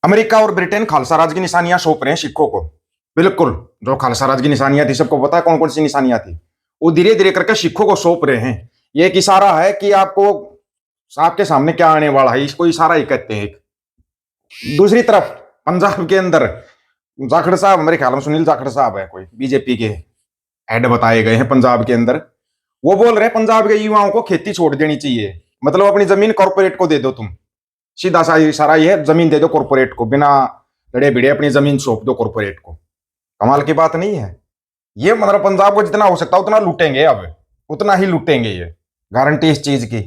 America और Britain Khalsa राज की निशानियां सौंप रहे हैं सिखों को। बिल्कुल, जो खालसा राज की निशानियां थी सबको पता है कौन कौन सी निशानियां थी। वो धीरे धीरे करके सिखों को सौंप रहे हैं। ये एक इशारा है कि आपको आपके सामने क्या आने वाला है, इसको इशारा ही कहते हैं। दूसरी तरफ पंजाब के अंदर जाखड़ साहब, मेरे ख्याल में सुनील जाखड़ साहब है, कोई बीजेपी के हेड बताए गए हैं पंजाब के अंदर। वो बोल रहे हैं पंजाब के युवाओं को खेती छोड़ देनी चाहिए, मतलब अपनी जमीन कॉर्पोरेट को दे दो। तुम सीधा सा इशारा ये है, जमीन दे दो कॉर्पोरेट को, बिना लड़े भिड़े अपनी जमीन सौंप दो कॉर्पोरेट को। कमाल की बात नहीं है ये? मतलब पंजाब को जितना हो सकता है उतना लूटेंगे, अब उतना ही लूटेंगे, ये गारंटी इस चीज की।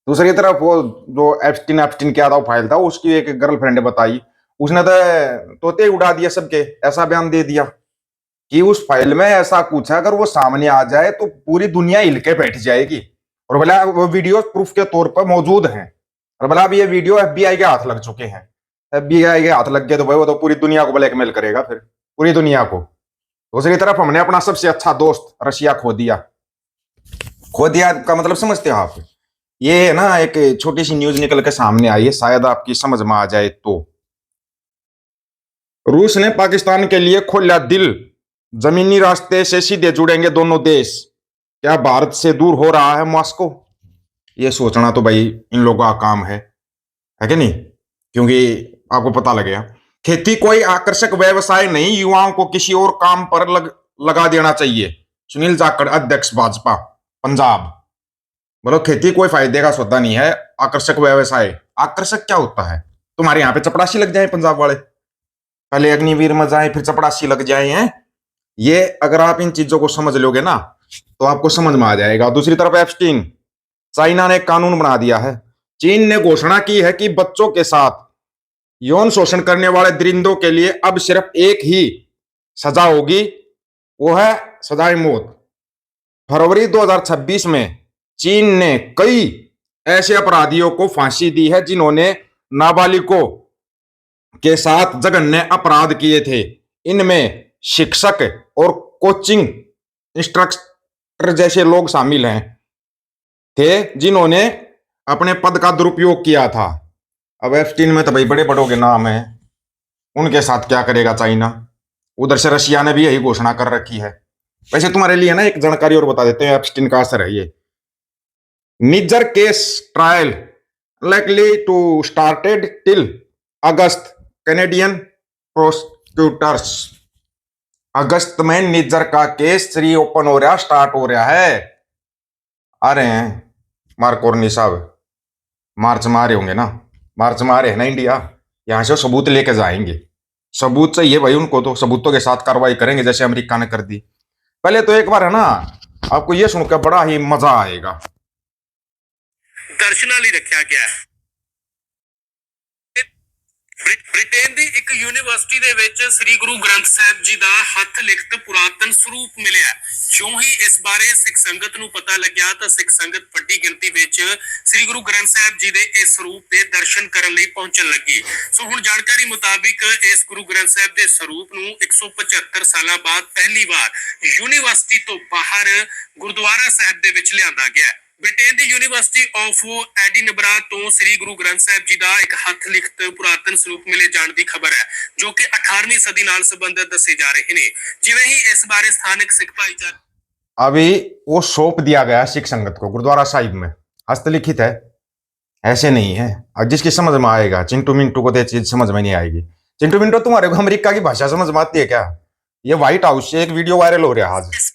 दूसरी तरफ वो जो एप्स्टीन एप्स्टीन क्या था, वो फाइल था, उसकी एक गर्लफ्रेंड बताई, उसने तो तोते उड़ा दिया सबके, ऐसा बयान दे दिया कि उस फाइल में ऐसा कुछ है, अगर वो सामने आ जाए तो पूरी दुनिया हिल के बैठ जाएगी। और बोला वो वीडियो प्रूफ के तौर पर मौजूद हैं। और बोला अब ये वीडियो एफबीआई के हाथ लग चुके हैं। एफबीआई के हाथ लग गए तो भाई वो तो पूरी दुनिया को ब्लैकमेल करेगा, फिर पूरी दुनिया को। दूसरी तरफ हमने अपना सबसे अच्छा दोस्त रशिया खो दिया। खो दिया का मतलब समझते हो आप? ये है ना, एक छोटी सी न्यूज निकल के सामने आई है, शायद आपकी समझ में आ जाए तो। रूस ने पाकिस्तान के लिए खोला दिल, जमीनी रास्ते से सीधे जुड़ेंगे दोनों देश। क्या भारत से दूर हो रहा है मॉस्को? ये सोचना तो भाई इन लोगों का काम है कि नहीं? क्योंकि आपको पता लगेगा, खेती कोई आकर्षक व्यवसाय नहीं, युवाओं को किसी और काम पर लगा देना चाहिए। सुनील जाखड़, अध्यक्ष भाजपा पंजाब। बोलो खेती कोई फायदे का सौदा नहीं है, आकर्षक व्यवसाय। आकर्षक क्या होता है? तुम्हारे यहाँ पे चपरासी लग जाए पंजाब वाले, पहले अग्निवीर में जाए फिर चपरासी लग जाए हैं। ये अगर आप इन चीजों को समझ लोगे ना तो आपको समझ में आ जाएगा। दूसरी तरफ एप्स्टीन, चाइना ने कानून बना दिया है। चीन ने घोषणा की है कि बच्चों के साथ यौन शोषण करने वाले दरिंदों के लिए अब सिर्फ एक ही सजा होगी, वो है सजाए मौत। फरवरी 2026 में चीन ने कई ऐसे अपराधियों को फांसी दी है जिन्होंने नाबालिगों के साथ जघन्य अपराध किए थे। इनमें शिक्षक और कोचिंग इंस्ट्रक्टर जैसे लोग शामिल हैं थे जिन्होंने अपने पद का दुरुपयोग किया था। अब एप्स्टीन में तो भाई बड़े बड़ों के नाम हैं, उनके साथ क्या करेगा चाइना? उधर से रशिया ने भी यही घोषणा कर रखी है। वैसे तुम्हारे लिए ना एक जानकारी और बता देते हैं एप्स्टीन का असर है ये। Nijjar case trial likely to started till August, Canadian prosecutors. अगस्त में निजर का केस री ओपन हो रहा, स्टार्ट हो रहा है। आ रहे हैं मार्क कॉर्नी साहब, मार्च में आ रहे होंगे ना, मार्च में आ रहे हैं ना इंडिया, यहां से सबूत लेके जाएंगे। सबूत चाहिए भाई उनको, तो सबूतों के साथ कार्रवाई करेंगे जैसे अमेरिका ने कर दी। पहले तो एक बार है ना, आपको ये सुनकर बड़ा ही मजा आएगा। दर्शनां लई रखिया गया है। ब्रिटेन ਦੀ ਇੱਕ ਯੂਨੀਵਰਸਿਟੀ ਦੇ ਵਿੱਚ ਸ੍ਰੀ ਗੁਰੂ ਗ੍ਰੰਥ ਸਾਹਿਬ ਜੀ ਦਾ ਹੱਥ ਲਿਖਤ ਪੁਰਾਤਨ ਸਰੂਪ ਮਿਲਿਆ। ਜਿਉਂ ਹੀ ਇਸ ਬਾਰੇ ਸਿੱਖ ਸੰਗਤ ਨੂੰ ਪਤਾ ਲੱਗਿਆ ਤਾਂ ਸਿੱਖ ਸੰਗਤ ਵੱਡੀ ਗਿਣਤੀ ਵਿੱਚ ਸ੍ਰੀ ਗੁਰੂ ਗ੍ਰੰਥ ਸਾਹਿਬ ਜੀ ਦੇ ਇਸ ਸਰੂਪ ਦੇ ਦਰਸ਼ਨ ਕਰਨ ਲਈ ਪਹੁੰਚਣ ਲੱਗੀ। ਸੋ ਹੁਣ ਜਾਣਕਾਰੀ ਮੁਤਾਬਿਕ ਇਸ ਗੁਰੂ ਗ੍ਰੰਥ ਸਾਹਿਬ ਦੇ ਸਰੂਪ ਨੂੰ 175 ਸਾਲਾਂ ਬਾਅਦ ਪਹਿਲੀ ਵਾਰ ਯੂਨੀਵਰਸਿਟੀ ਤੋਂ ਬਾਹਰ ਗੁਰਦੁਆਰਾ ਸਾਹਿਬ ਦੇ ਵਿੱਚ ਲਿਆਂਦਾ ਗਿਆ। ब्रिटेन की यूनिवर्सिटी ऑफ एडिनबरा तो श्री गुरु ग्रंथ साहब जी का एक हथ लिखत पुरातन स्वरूप मिले जाने की खबर है, जो कि 18वीं सदी नाल संबंधित दसे जा रहे हैं। जिवें ही इस बारे स्थानिक सिख भाईचारा अभी वो सौंप दिया गया सिख संगत को गुरुद्वारा साहिब में, हस्तलिखित है, ऐसे नहीं है। अब जिसकी समझ में आएगा, चिंटू मिंटू को तो चीज समझ में नहीं आएगी। चिंटू मिंटू, तुम्हारे को अमेरिका की भाषा समझ में आती है क्या? ये व्हाइट हाउस से एक वीडियो वायरल हो रहा है आज।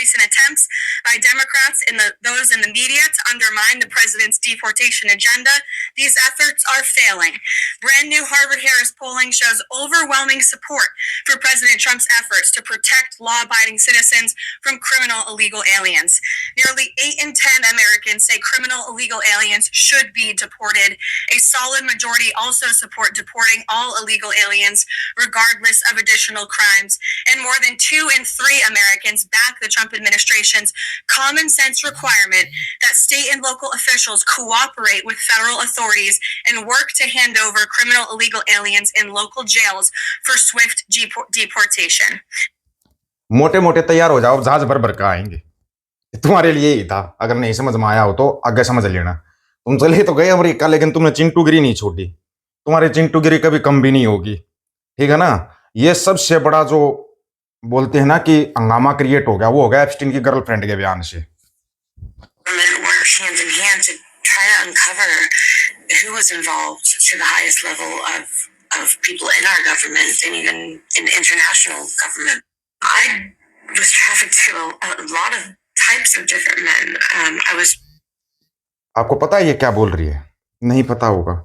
Recent attempts by Democrats and those in the media to undermine the president's deportation agenda, these efforts are failing. Brand new Harvard-Harris polling shows overwhelming support for President Trump's efforts to protect law-abiding citizens from criminal illegal aliens. Nearly 8 in 10 Americans say criminal illegal aliens should be deported. A solid majority also support deporting all illegal aliens, regardless of additional crimes. And more than 2 in 3 Americans back the Trump administration's common sense requirement that state and local officials cooperate with federal authorities and work to hand over criminal illegal aliens in local jails for swift deportation. मोटे मोटे तैयार हो जाओ, जहाज भर भर के आएंगे। तुम्हारे लिए ही था, अगर नहीं समझ में आया हो तो आगे समझ लेना। तुम चले तो गए अमेरिका, लेकिन तुमने चिंटूगिरी नहीं छोड़ी। तुम्हारी चिंटूगिरी कभी कम भी नहीं होगी, ठीक है ना। ये सबसे बड़ा जो बोलते हैं ना कि हंगामा क्रिएट हो गया, वो हो गया एप्स्टीन की गर्लफ्रेंड के बयान से। Work hand in hand to try to uncover who was involved to the highest level of people in our government and even in international government. I was trafficked to a lot of types of different men. I was. आपको पता है ये क्या बोल रही है? नहीं पता होगा,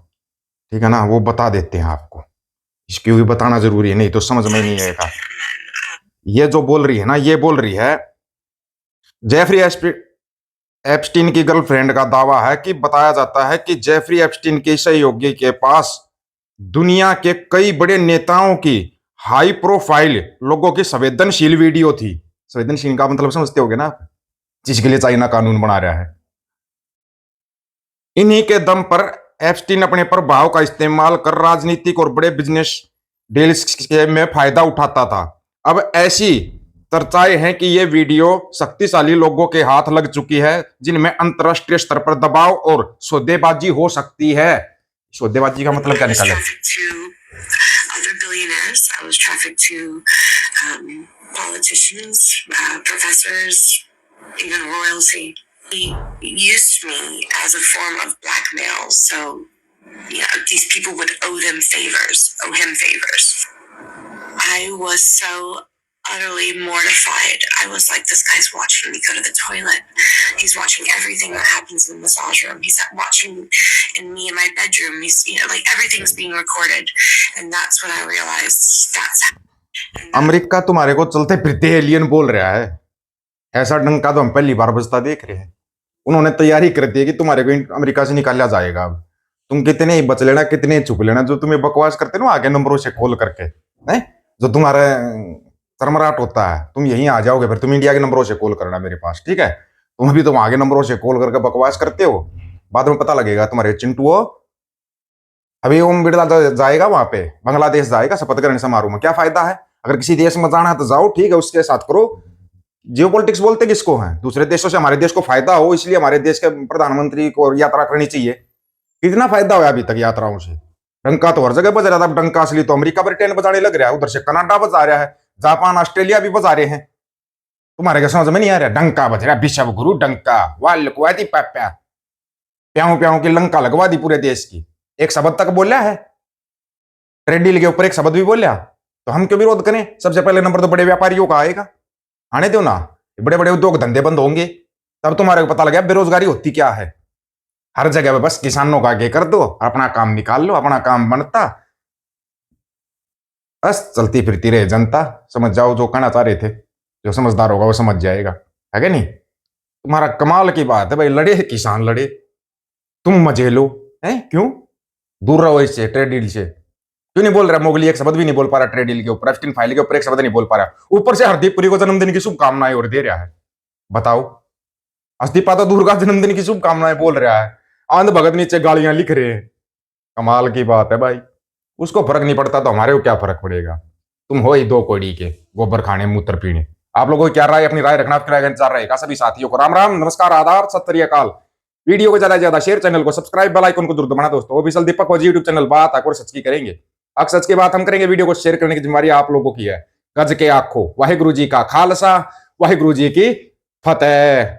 ठीक है ना, वो बता देते हैं आपको, इसकी भी बताना जरूरी है, नहीं तो समझ में नहीं आएगा। ये जो बोल रही है ना, ये बोल रही है जेफरी एप्स्टीन की गर्लफ्रेंड का दावा है कि बताया जाता है कि जेफरी एप्स्टीन के सहयोगी के पास दुनिया के कई बड़े नेताओं की हाई प्रोफाइल लोगों की संवेदनशील वीडियो थी। संवेदनशील का मतलब समझते होगे ना आप, जिसके लिए चाइना कानून बना रहा है। इन्हीं के दम पर एप्स्टीन अपने प्रभाव का इस्तेमाल कर राजनीतिक और बड़े बिजनेस डील्स में फायदा उठाता था। अब ऐसी चर्चाएं हैं कि ये वीडियो शक्तिशाली लोगों के हाथ लग चुकी है, जिनमें अंतरराष्ट्रीय स्तर पर दबाव और सौदेबाजी हो सकती है। सौदेबाजी का मतलब क्या निकाले? He used me as a form of blackmail, so yeah, these people would owe him favors. I was so utterly mortified. I was like, this guy's watching me go to the toilet. He's watching everything that happens in the massage room. He's watching in me in my bedroom. He's, like everything's being recorded. And that's when I realized that's happening. America तुम्हारे को चलते फिरते alien बोल रहा है, ऐसा डंका तो हम पहली बार बजता देख रहे हैं। उन्होंने तैयारी कर दी है कि तुम्हारे को अमेरिका से निकाला जाएगा। अब तुम कितने ही बच लेना, कितने छुप लेना, जो तुम्हें बकवास करते ना आगे नंबरों से कॉल करके, हैं जो तुम्हारा सरमराट होता है, तुम यहीं आ जाओगे, फिर तुम इंडिया के नंबरों से कॉल करना मेरे पास, ठीक है। तुम अभी तुम आगे नंबरों से कॉल करके बकवास करते हो, बाद में पता लगेगा तुम्हारे चिंटू। अभी ओम बिरला जाएगा वहां पे, बांग्लादेश जाएगा शपथ ग्रहण समारोह में, क्या फायदा है? अगर किसी देश में जाना है तो जाओ, ठीक है, उसके साथ करो। जियोपॉलिटिक्स बोलते किसको हैं? दूसरे देशों से हमारे देश को फायदा हो, इसलिए हमारे देश के प्रधानमंत्री को यात्रा करनी चाहिए। कितना फायदा हुआ अभी तक यात्राओं से? डंका तो हर जगह बज रहा था, डंका असली तो अमेरिका ब्रिटेन बजाने लग रहा है, उधर से कनाडा बजा रहा है, जापान ऑस्ट्रेलिया भी बजा रहे हैं। तुम्हारे क्या समझ में नहीं आ रहा? डंका बज रहा, विश्व गुरु डंका, वाल लुकवा दी पाप्या, प्याऊ प्याऊ की लंका लगवा दी पूरे देश की। एक शब्द तक बोला है, ट्रेड डील के ऊपर एक शब्द भी बोला, तो हम क्यों विरोध करें? सबसे पहले नंबर तो बड़े व्यापारियों का आएगा, आने दो ना, बड़े बड़े उद्योग धंधे बंद होंगे, तब तुम्हारे को पता लगा बेरोजगारी होती क्या है। हर जगह पे बस किसानों का आगे कर दो, अपना काम निकाल लो, अपना काम बनता, बस चलती फिरती रहे जनता। समझ जाओ, जो कहना चाह रहे थे, जो समझदार होगा वो समझ जाएगा, है कि नहीं? तुम्हारा कमाल की बात है भाई, लड़े किसान लड़े, तुम मजे लो, हैं? क्यों दूर रहो इससे, ट्रेड डील से? क्यों नहीं बोल रहा मोगली? एक शब्द भी नहीं बोल पा रहा ट्रेड डील के ऊपर, एप्स्टीन फाइल के ऊपर एक शब्द नहीं बोल पा रहा। ऊपर से हरदीप पुरी को जन्मदिन की शुभकामनाएं और दे रहा है। बताओ, हरदीप तो दूर का जन्मदिन की शुभकामनाएं बोल रहा है, आंध भगत नीचे गालियां लिख रहे हैं। कमाल की बात है भाई, उसको फर्क नहीं पड़ता तो हमारे को क्या फर्क पड़ेगा? तुम हो ही दो कोड़ी के, गोबर खाने मूत्र पीने। आप लोगों की क्या राय? अपनी राय रखना, चाह रहेगा। सभी साथियों को राम राम, नमस्कार, आदाब, सत श्री अकाल। वीडियो को ज्यादा से ज्यादा शेयर, चैनल को सब्सक्राइब, बेल आइकन को जरूर दबाना दोस्तों। ऑफिशियल दीपक फौजी यूट्यूब चैनल, बात और सच की करेंगे, अक सच की बात हम करेंगे। वीडियो को शेयर करने की जिम्मेदारी आप लोगों की है। गज के आखो, वाहिगुरु जी का खालसा, वाहिगुरु जी की फतेह।